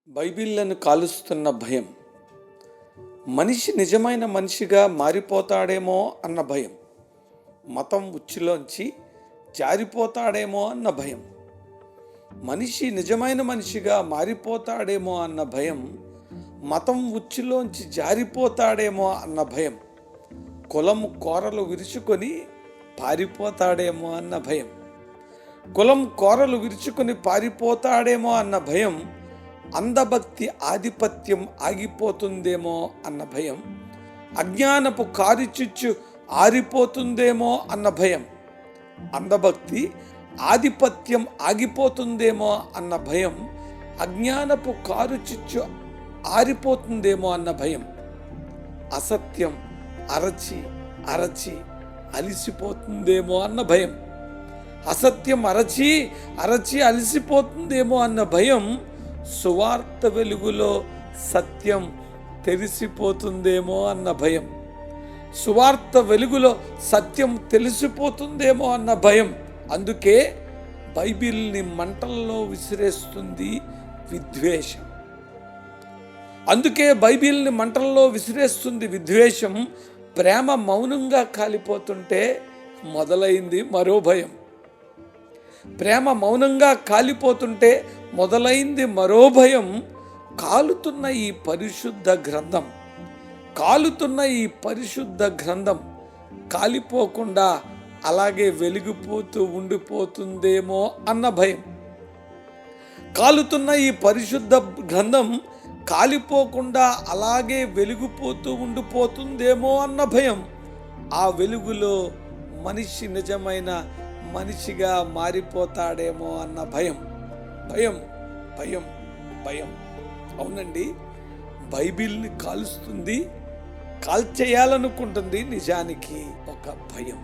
బైబిళ్లను కాలుస్తున్న భయం, మనిషి నిజమైన మనిషిగా మారిపోతాడేమో అన్న భయం, మతం ఉచ్చులోంచి జారిపోతాడేమో అన్న భయం, మనిషి నిజమైన మనిషిగా మారిపోతాడేమో అన్న భయం, మతం ఉచ్చులోంచి జారిపోతాడేమో అన్న భయం, కులం కోరలు విరుచుకొని పారిపోతాడేమో అన్న భయం, కులం కోరలు విరుచుకొని పారిపోతాడేమో అన్న భయం, అంధభక్తి ఆధిపత్యం ఆగిపోతుందేమో అన్న భయం, అజ్ఞానపు కారుచిచ్చు ఆరిపోతుందేమో అన్న భయం, అంధభక్తి ఆధిపత్యం ఆగిపోతుందేమో అన్న భయం, అజ్ఞానపు కారుచిచ్చు ఆరిపోతుందేమో అన్న భయం, అసత్యం అరచి అరచి అలిసిపోతుందేమో అన్న భయం, అసత్యం అరచి అరచి అలిసిపోతుందేమో అన్న భయం, సువార్త వెలుగులో సత్యం తెలిసిపోతుందేమో అన్న భయం, సువార్త వెలుగులో సత్యం తెలిసిపోతుందేమో అన్న భయం. అందుకే బైబిల్ని మంటల్లో విసిరేస్తుంది విద్వేషం. అందుకే బైబిల్ని మంటల్లో విసిరేస్తుంది విద్వేషం. ప్రేమ మౌనంగా కాలిపోతుంటే మొదలైంది మరో భయం. ప్రేమ మౌనంగా కాలిపోతుంటే మొదలైంది మరో భయం. కాలుతున్న ఈ పరిశుద్ధ గ్రంథం, కాలుతున్న ఈ పరిశుద్ధ గ్రంథం కాలిపోకుండా అలాగే వెలిగిపోతూ ఉండిపోతుందేమో అన్న భయం. కాలుతున్న ఈ పరిశుద్ధ గ్రంథం కాలిపోకుండా అలాగే వెలిగిపోతూ ఉండిపోతుందేమో అన్న భయం. ఆ వెలుగులో మనిషి నిజమైన మనిషిగా మారిపోతాడేమో అన్న భయం. భయం భయం భయం. అవునండి, బైబిల్ని కాలుస్తుంది, కాల్చేయాలనుకుంటుంది నిజానికి ఒక భయం.